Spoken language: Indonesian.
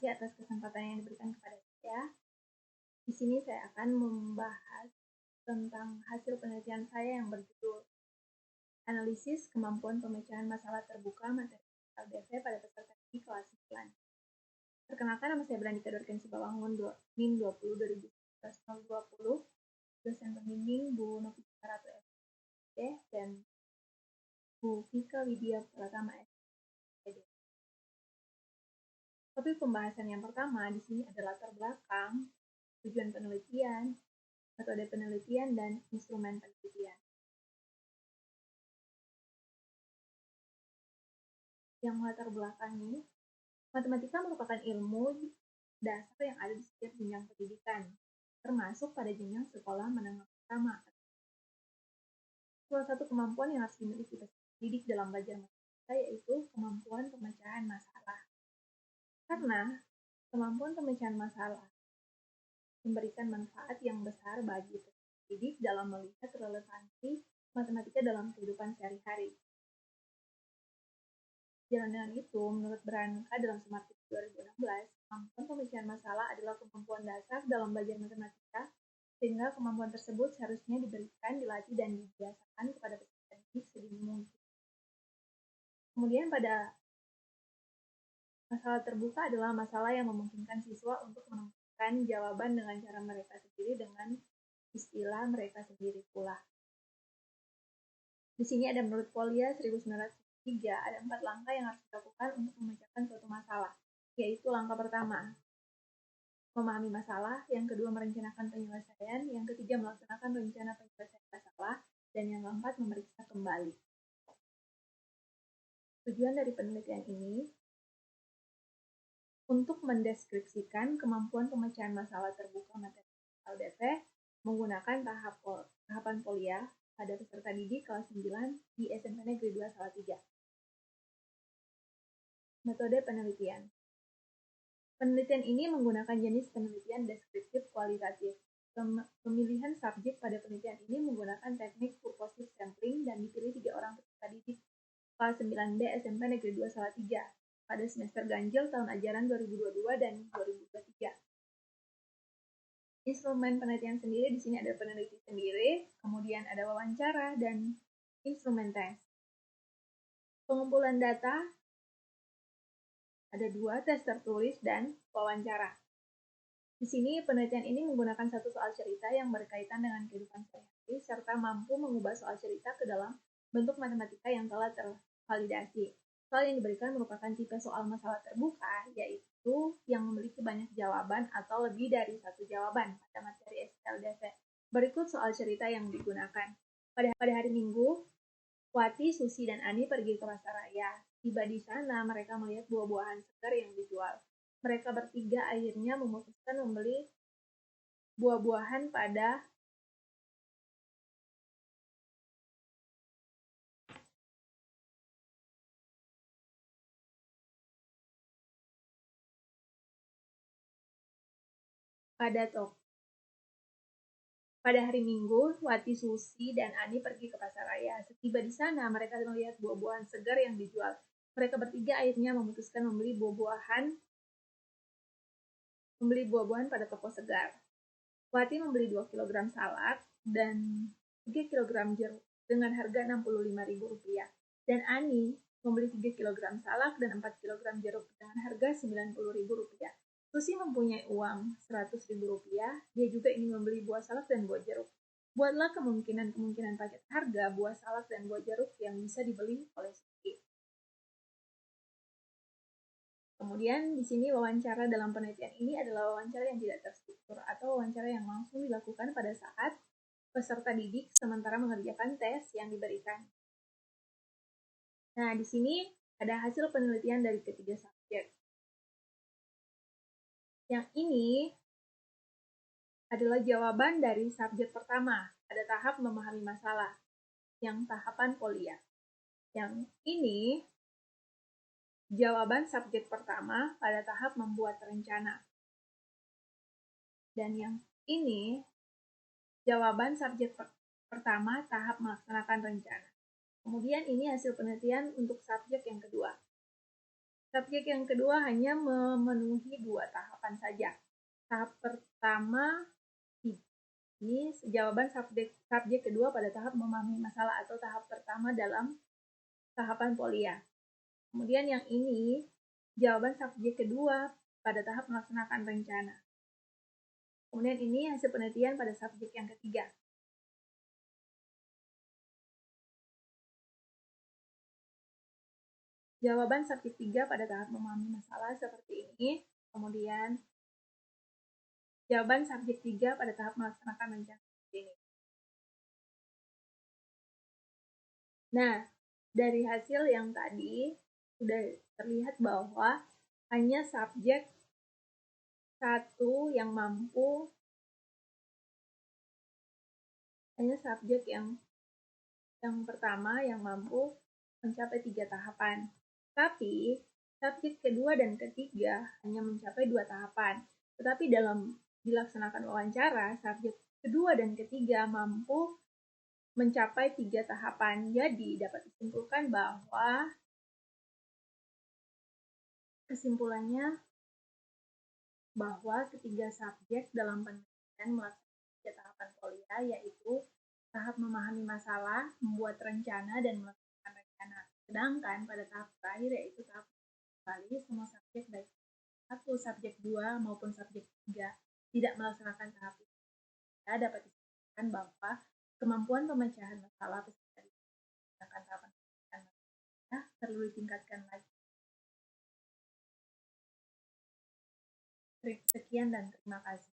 kasih atas kesempatan yang diberikan kepada saya. Di sini saya akan membahas tentang hasil penelitian saya yang berjudul Analisis Kemampuan Pemecahan Masalah Terbuka Materi LDV pada peserta didik kelas 9. Perkenalkan, nama saya Brandika Dorkensi Bawangun, NIM 20 2020, dosen pembimbing Bu Novita Ratu SPD dan Bu Vika Widya Pratama SPD. Topik pembahasan yang pertama di sini adalah latar belakang, tujuan penelitian, metode penelitian, dan instrumen penelitian. Yang latar belakangi, matematika merupakan ilmu dasar yang ada di setiap jenjang pendidikan, termasuk pada jenjang sekolah menengah pertama. Salah satu kemampuan yang harus dimiliki peserta didik dalam belajar matematika yaitu kemampuan pemecahan masalah. Karena kemampuan pemecahan masalah memberikan manfaat yang besar bagi peserta didik dalam melihat relevansi matematika dalam kehidupan sehari-hari. Dengan itu, menurut Branca dalam Smart Tips 2016, kemampuan pemecahan masalah adalah kemampuan dasar dalam belajar matematika, sehingga kemampuan tersebut seharusnya diberikan, dilatih, dan dibiasakan kepada peserta didik sedini mungkin. Kemudian pada masalah terbuka adalah masalah yang memungkinkan siswa untuk menemukan jawaban dengan cara mereka sendiri dengan istilah mereka sendiri pula. Di sini ada menurut Polya 1903, ada 4 langkah yang harus dilakukan untuk memecahkan suatu masalah, yaitu langkah pertama, memahami masalah, yang kedua merencanakan penyelesaian, yang ketiga melaksanakan rencana penyelesaian masalah, dan yang keempat memeriksa kembali. Tujuan dari penelitian ini untuk mendeskripsikan kemampuan pemecahan masalah terbuka materi LDV menggunakan tahapan Polya pada peserta didik kelas 9 di SMP Negeri 2 Salatiga. Metode penelitian. Penelitian ini menggunakan jenis penelitian deskriptif kualitatif. Pemilihan subjek pada penelitian ini menggunakan teknik purposive sampling dan dipilih 3 orang peserta didik kelas 9B SMP Negeri 2 Salatiga pada semester ganjil tahun ajaran 2022 dan 2023. Instrumen penelitian sendiri di sini ada peneliti sendiri, kemudian ada wawancara dan instrumen tes. Pengumpulan data ada 2, tes tertulis dan wawancara. Di sini penelitian ini menggunakan satu soal cerita yang berkaitan dengan kehidupan sehari-hari serta mampu mengubah soal cerita ke dalam bentuk matematika yang telah tervalidasi. Soal yang diberikan merupakan tipe soal masalah terbuka, yaitu yang memiliki banyak jawaban atau lebih dari satu jawaban pada materi SLDV. Berikut soal cerita yang digunakan. Pada hari Minggu, Wati, Susi, dan Ani pergi ke pasaraya. Tiba di sana, mereka melihat buah-buahan segar yang dijual. Mereka bertiga akhirnya memutuskan membeli buah-buahan pada hari Minggu, Wati, Susi, dan Ani pergi ke pasaraya. Setiba di sana, mereka melihat buah-buahan segar yang dijual. Mereka bertiga akhirnya memutuskan membeli buah-buahan pada toko segar. Wati membeli 2 kg salak dan 3 kg jeruk dengan harga Rp65.000. Dan Ani membeli 3 kg salak dan 4 kg jeruk dengan harga Rp90.000. Susi mempunyai uang Rp100.000. Dia juga ingin membeli buah salak dan buah jeruk. Buatlah kemungkinan paket harga buah salak dan buah jeruk yang bisa dibeli oleh Susi. Kemudian di sini wawancara dalam penelitian ini adalah wawancara yang tidak terstruktur atau wawancara yang langsung dilakukan pada saat peserta didik sementara mengerjakan tes yang diberikan. Nah, di sini ada hasil penelitian dari ketiga subjek. Yang ini adalah jawaban dari subjek pertama pada tahap memahami masalah, yang tahapan Polya. Yang ini jawaban subjek pertama pada tahap membuat rencana. Dan yang ini jawaban subjek pertama tahap melaksanakan rencana. Kemudian ini hasil penelitian untuk subjek yang kedua. Subjek yang kedua hanya memenuhi 2 tahapan saja. Tahap pertama ini jawaban subjek kedua pada tahap memahami masalah atau tahap pertama dalam tahapan Polia. Kemudian yang ini jawaban subjek kedua pada tahap melaksanakan rencana. Kemudian ini hasil penelitian pada subjek yang ketiga. Jawaban subjek 3 pada tahap memahami masalah seperti ini. Kemudian jawaban subjek 3 pada tahap melaksanakan rencana seperti ini. Nah, dari hasil yang tadi sudah terlihat bahwa hanya subjek satu yang mampu, hanya subjek yang pertama yang mampu mencapai 3 tahapan. Tapi subjek kedua dan ketiga hanya mencapai 2 tahapan. Tetapi dalam dilaksanakan wawancara, subjek kedua dan ketiga mampu mencapai 3 tahapan. Jadi dapat disimpulkan bahwa kesimpulannya bahwa ketiga subjek dalam penelitian melaksanakan 3 tahapan Polia, yaitu tahap memahami masalah, membuat rencana, dan melaksanakan rencana. Sedangkan pada tahap terakhir, yaitu tahap kembali, semua subjek baik satu, subjek 2 maupun subjek 3 tidak melaksanakan tahap itu. Kita dapat disimpulkan bahwa kemampuan pemecahan masalah peserta menggunakan tahapan penelitian perlu ditingkatkan lagi. Sekian dan terima kasih.